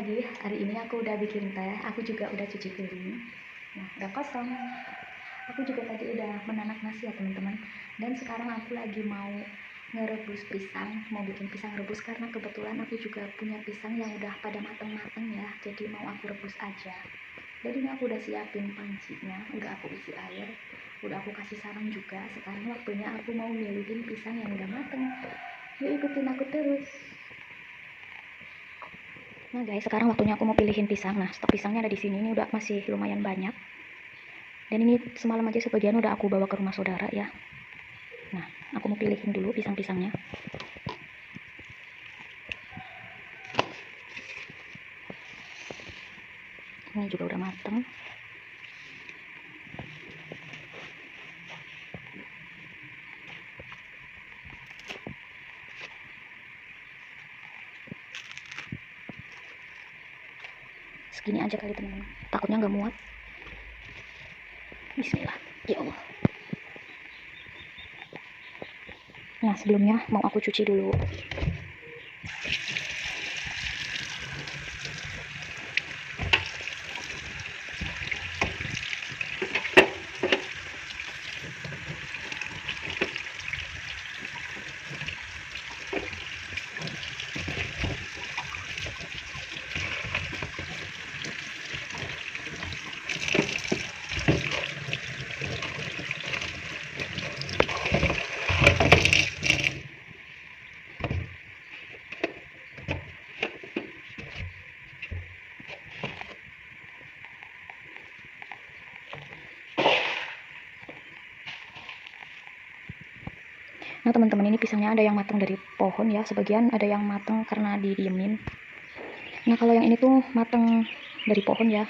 pagi. Hari ini aku udah bikin teh, aku juga udah cuci piring. Nah, udah kosong. Aku juga tadi udah menanak nasi ya teman-teman. Dan sekarang aku lagi mau ngerebus pisang, mau bikin pisang rebus karena kebetulan aku juga punya pisang yang udah pada mateng-mateng ya. Jadi mau aku rebus aja. Dan ini aku udah siapin pancinya, udah aku isi air, udah aku kasih sarang juga. Sekarang waktunya aku mau milihin pisang yang udah mateng. Yuk ikutin aku terus. Nah guys, sekarang waktunya aku mau pilihin pisang. Nah, stok pisangnya ada di sini. Ini udah masih lumayan banyak. Dan ini semalam aja sebagian udah aku bawa ke rumah saudara ya. Nah, aku mau pilihin dulu pisang-pisangnya. Ini juga udah mateng. Segini aja kali teman-teman. Takutnya nggak muat. Bismillah. Ya Allah. Nah, sebelumnya mau aku cuci dulu. Nah teman-teman, ini pisangnya ada yang matang dari pohon ya, sebagian ada yang matang karena didiemin. Nah kalau yang ini tuh matang dari pohon ya,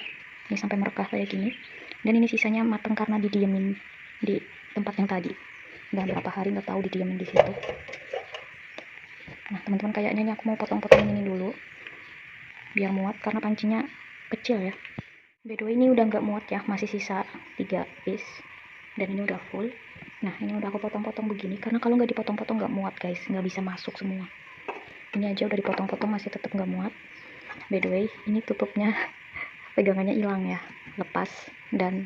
ini sampai merekah kayak gini. Dan ini sisanya matang karena didiemin di tempat yang tadi. Udah berapa hari nggak tahu didiemin di situ. Nah teman-teman, kayaknya ini aku mau potong-potongin ini dulu biar muat karena pancinya kecil ya. By the way, ini udah nggak muat ya, masih sisa 3 piece dan ini udah full. Nah ini udah aku potong-potong begini karena kalau nggak dipotong-potong nggak muat guys, nggak bisa masuk semua. Ini aja udah dipotong-potong masih tetap nggak muat. By the way, ini tutupnya pegangannya hilang ya, lepas, dan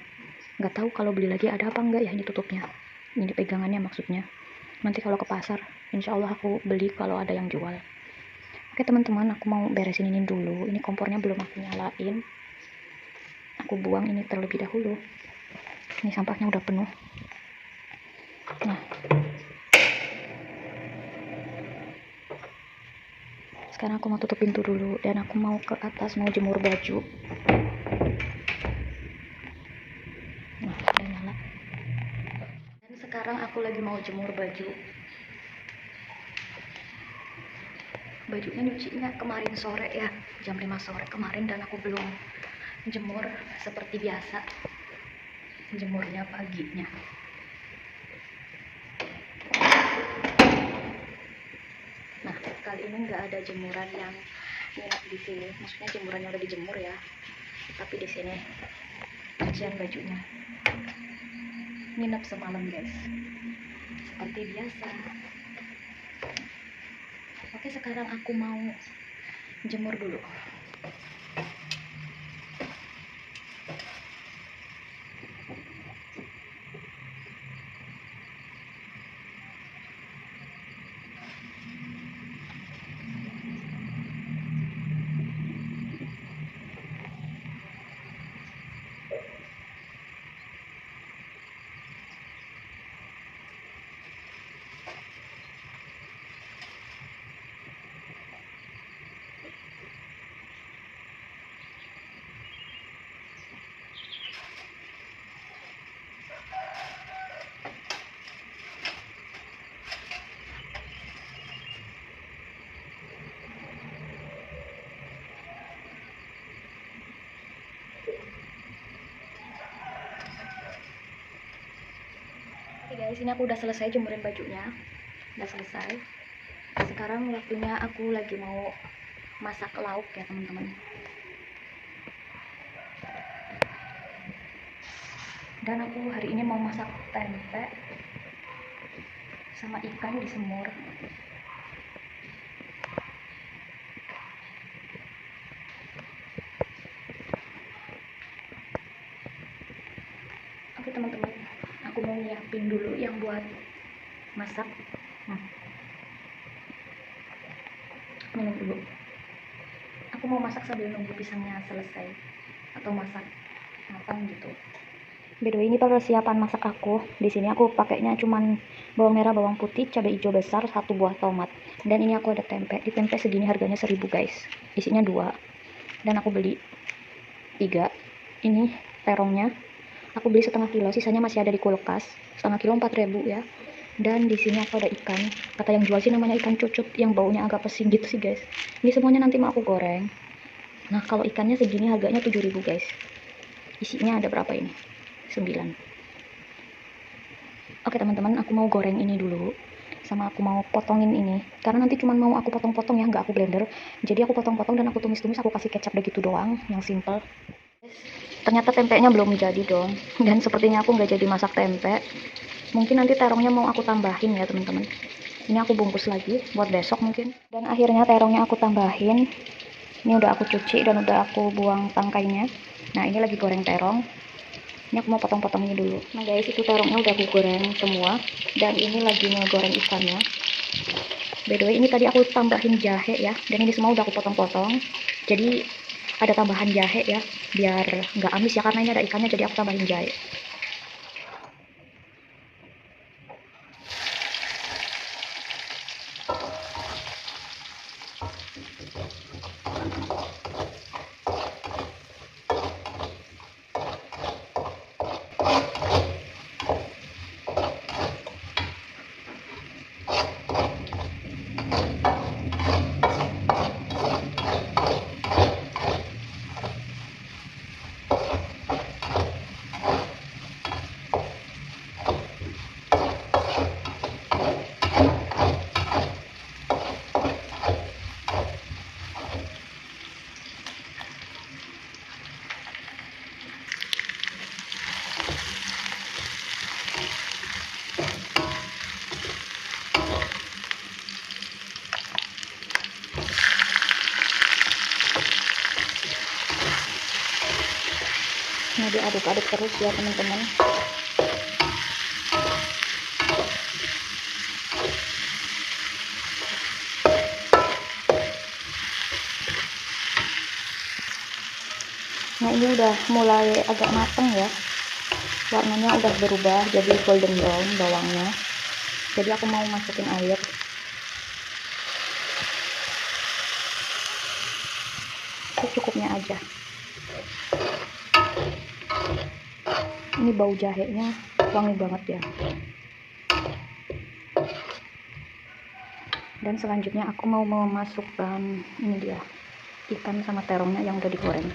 nggak tahu kalau beli lagi ada apa enggak ya ini tutupnya. Ini pegangannya maksudnya. Nanti kalau ke pasar insya Allah aku beli kalau ada yang jual. Oke teman-teman, aku mau beresin ini dulu. Ini kompornya belum aku nyalain, aku buang ini terlebih dahulu. Ini sampahnya udah penuh. Nah sekarang aku mau tutup pintu dulu dan aku mau ke atas mau jemur baju. Nah udah nyala. Dan sekarang aku lagi mau jemur baju. Bajunya nyucinya kemarin sore ya, jam 5 sore kemarin, dan aku belum jemur seperti biasa, jemurnya paginya. Nah kali ini nggak ada jemuran yang nginep di sini, maksudnya jemurannya udah dijemur ya, tapi di sini cucian bajunya nginep semalam guys, seperti biasa. Oke sekarang aku mau jemur dulu. Oke guys, ini aku udah selesai jemurin bajunya, udah selesai. Sekarang waktunya aku lagi mau masak lauk ya teman-teman. Dan aku hari ini mau masak tempe sama ikan disemur. buat masak. Nah, minum dulu. Aku mau masak sambil nunggu pisangnya selesai atau masak matang gitu. By the way, ini persiapan masak aku. Di sini aku pakainya cuman bawang merah, bawang putih, cabai hijau besar, 1 buah tomat. Dan ini aku ada tempe. Di tempe segini harganya 1.000 guys. Isinya 2. Dan aku beli 3. Ini terongnya. Aku beli setengah kilo, sisanya masih ada di kulkas. Setengah kilo 4.000 ya. Dan di sini aku ada ikan. Kata yang jual sih namanya ikan cucut yang baunya agak pesing gitu sih guys. Ini semuanya nanti mau aku goreng. Nah, kalau ikannya segini harganya 7.000 guys. Isinya ada berapa ini? 9. Oke teman-teman, aku mau goreng ini dulu. Sama aku mau potongin ini. Karena nanti cuma mau aku potong-potong ya, nggak aku blender. Jadi aku potong-potong dan aku tumis-tumis, aku kasih kecap begitu doang, yang simple. Ternyata tempenya belum jadi dong. Dan sepertinya aku nggak jadi masak tempe. Mungkin nanti terongnya mau aku tambahin ya teman-teman. Ini aku bungkus lagi buat besok mungkin. Dan akhirnya terongnya aku tambahin. Ini udah aku cuci dan udah aku buang tangkainya. Nah ini lagi goreng terong. Ini aku mau potong-potong ini dulu. Nah guys, itu terongnya udah aku goreng semua. Dan ini lagi ngegoreng ikannya. By the way, ini tadi aku tambahin jahe ya. Dan ini semua udah aku potong-potong. Jadi ada tambahan jahe ya. Biar nggak amis ya, karena ini ada ikannya, jadi aku tambahin jahe. Nah diaduk-aduk terus ya teman-teman. Nah ini udah mulai agak mateng ya, warnanya udah berubah jadi golden brown bawangnya. Jadi aku mau masukin air. Secukupnya aja. Ini bau jahenya wangi banget ya. Dan selanjutnya aku mau memasukkan ini dia, ikan sama terongnya yang udah digoreng.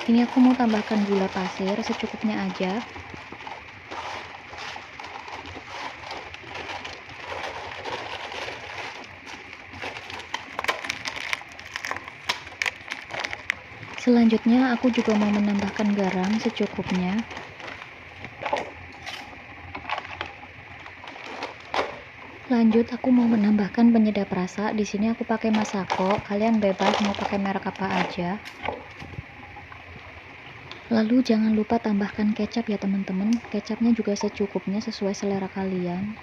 Ini aku mau tambahkan gula pasir secukupnya aja. Selanjutnya aku juga mau menambahkan garam secukupnya. Lanjut aku mau menambahkan penyedap rasa. Di sini aku pakai Masako. Kalian bebas mau pakai merek apa aja. Lalu jangan lupa tambahkan kecap ya teman-teman. Kecapnya juga secukupnya sesuai selera kalian.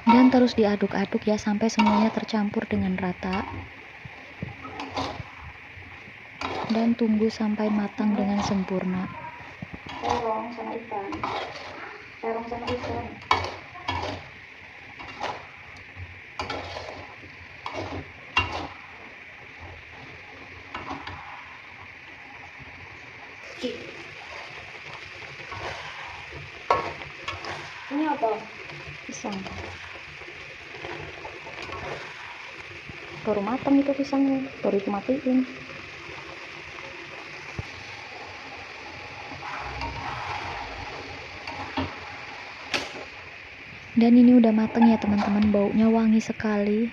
Dan terus diaduk-aduk ya sampai semuanya tercampur dengan rata. Dan tunggu sampai matang dengan sempurna. Terong sama ikan. Terong sama ikan. Ini apa? Pisang. Baru matang itu pisangnya, baru dimatiin. Dan ini udah mateng ya teman-teman, baunya wangi sekali.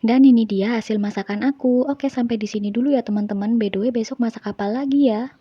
Dan ini dia hasil masakan aku. Oke, sampai di sini dulu ya teman-teman. By the way, besok masak apa lagi ya?